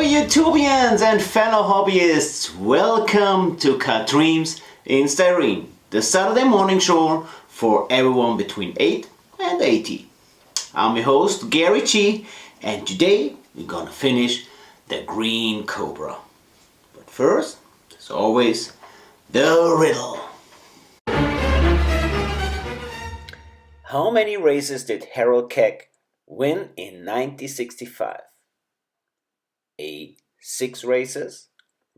YouTubians and fellow hobbyists, welcome to Cut Dreams in Styrene, the Saturday morning show for everyone between 8 and 80. I'm your host Gary G, and today we're gonna finish the Green Cobra. But first, as always, the riddle. How many races did Harold Keck win in 1965? A. 6 races,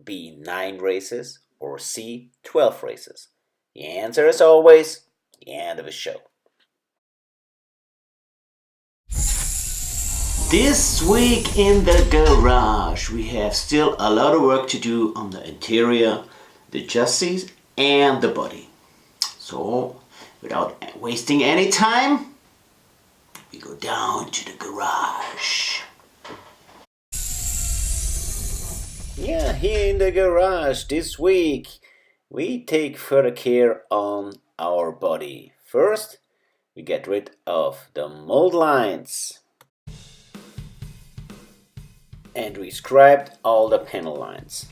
B. 9 races, or C. 12 races? The answer is always the end of the show. This week in the garage we have still a lot of work to do on the interior, the chassis and the body. So without wasting any time, we go down to the garage. Yeah, here in the garage this week we take further care on our body. First, we get rid of the mold lines. And we scraped all the panel lines.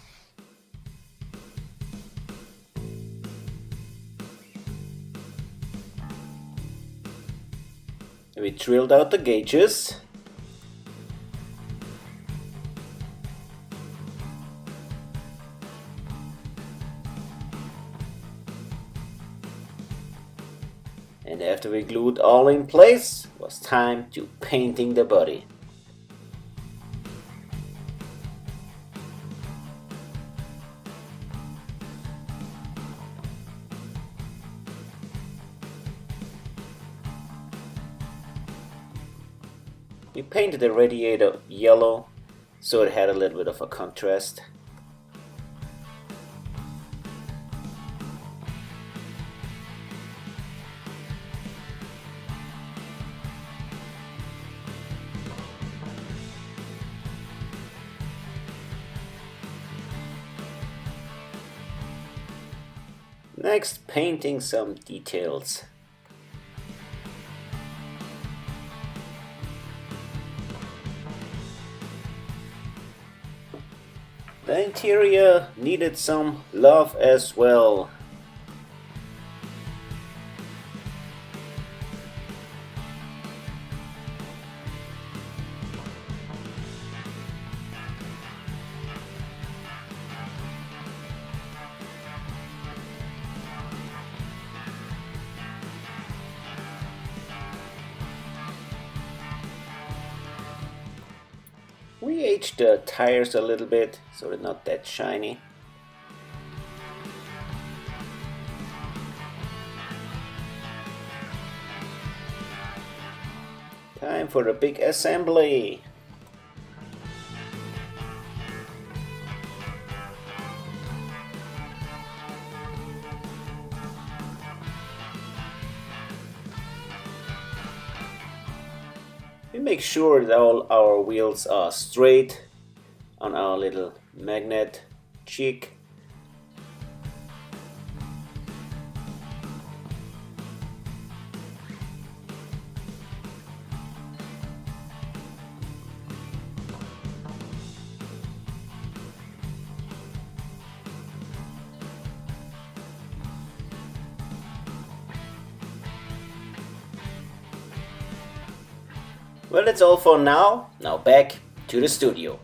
We drilled out the gauges. And after we glued all in place, it was time to painting the body. We painted the radiator yellow so it had a little bit of a contrast. Next, painting some details. The interior needed some love as well. We aged the tires a little bit so they're not that shiny. Time for the big assembly. We make sure that all our wheels are straight on our little magnet cheek. Well, that's all for now. Now back to the studio.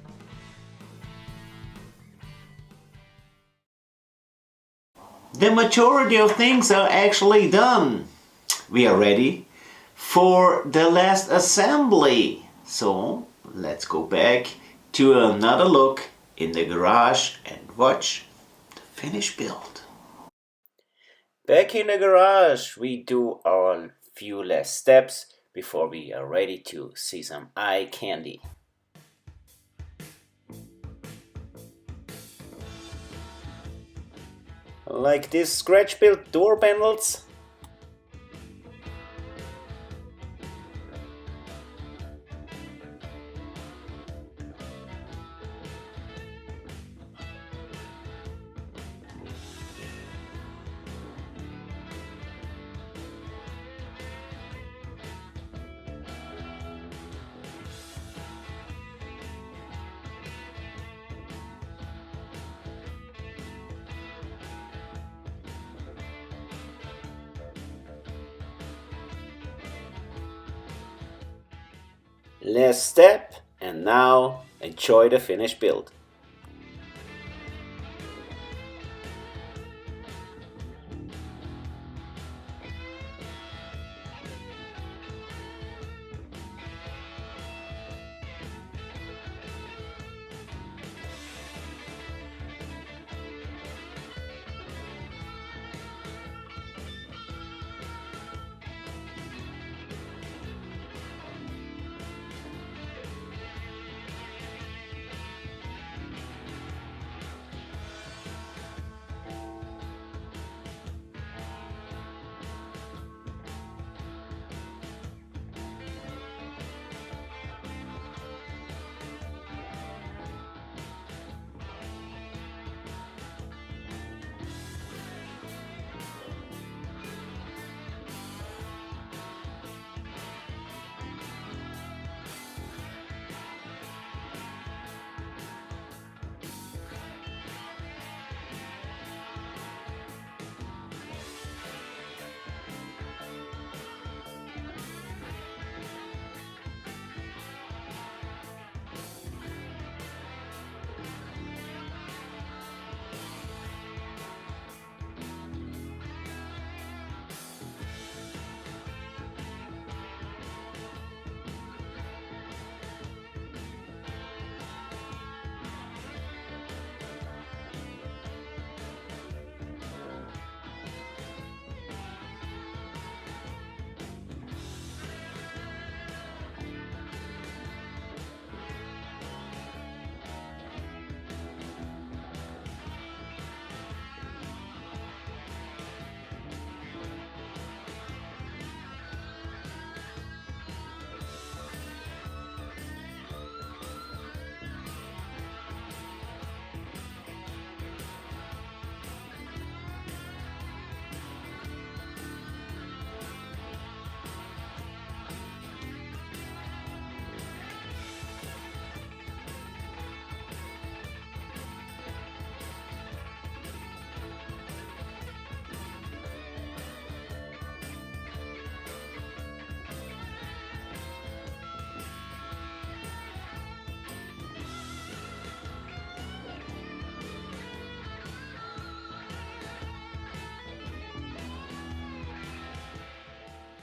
The majority of things are actually done. We are ready for the last assembly. So let's go back to another look in the garage and watch the finished build. Back in the garage we do our few last steps before we are ready to see some eye candy. Like these scratch-built door panels. Last step, and now enjoy the finished build.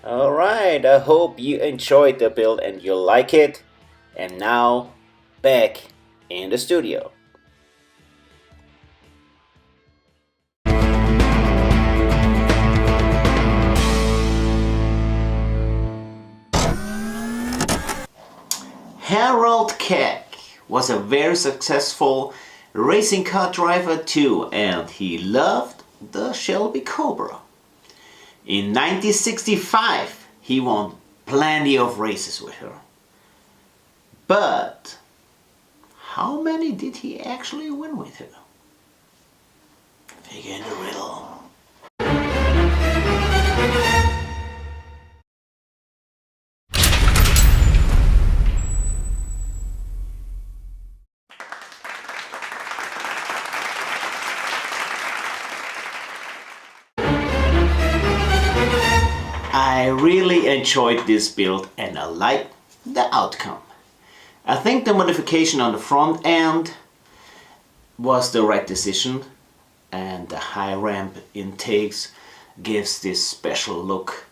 Alright, I hope you enjoyed the build and you like it. And now, back in the studio. Harold Keck was a very successful racing car driver too, and he loved the Shelby Cobra. In 1965, he won plenty of races with her. But how many did he actually win with her? Figure in the riddle. I really enjoyed this build and I like the outcome. I think the modification on the front end was the right decision, and the high ramp intakes gives this special look,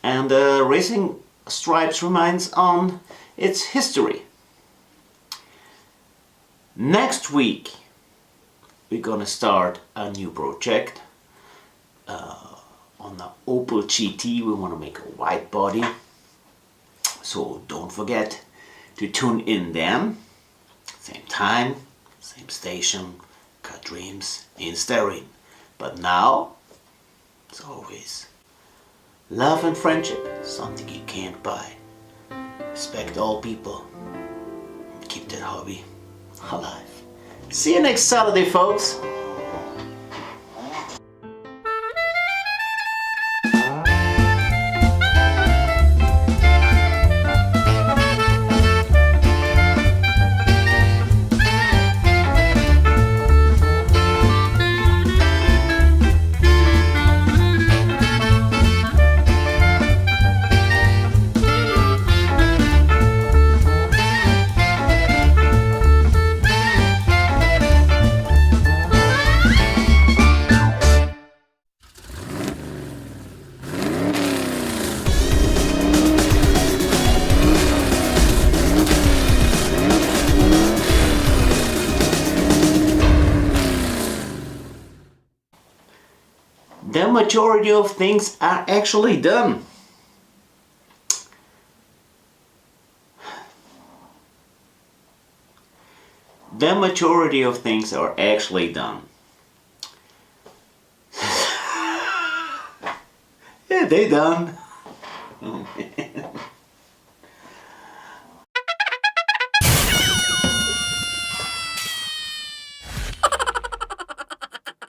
and the racing stripes reminds on its history. Next week we're gonna start a new project. On the Opel GT we want to make a white body, so don't forget to tune in then. Same time, same station, cut dreams in Styrene. But now, as always, love and friendship, something you can't buy. Respect all people, and keep that hobby alive. See you next Saturday, folks. the majority of things are actually done. The majority of things are actually done. Yeah, they done. Oh man.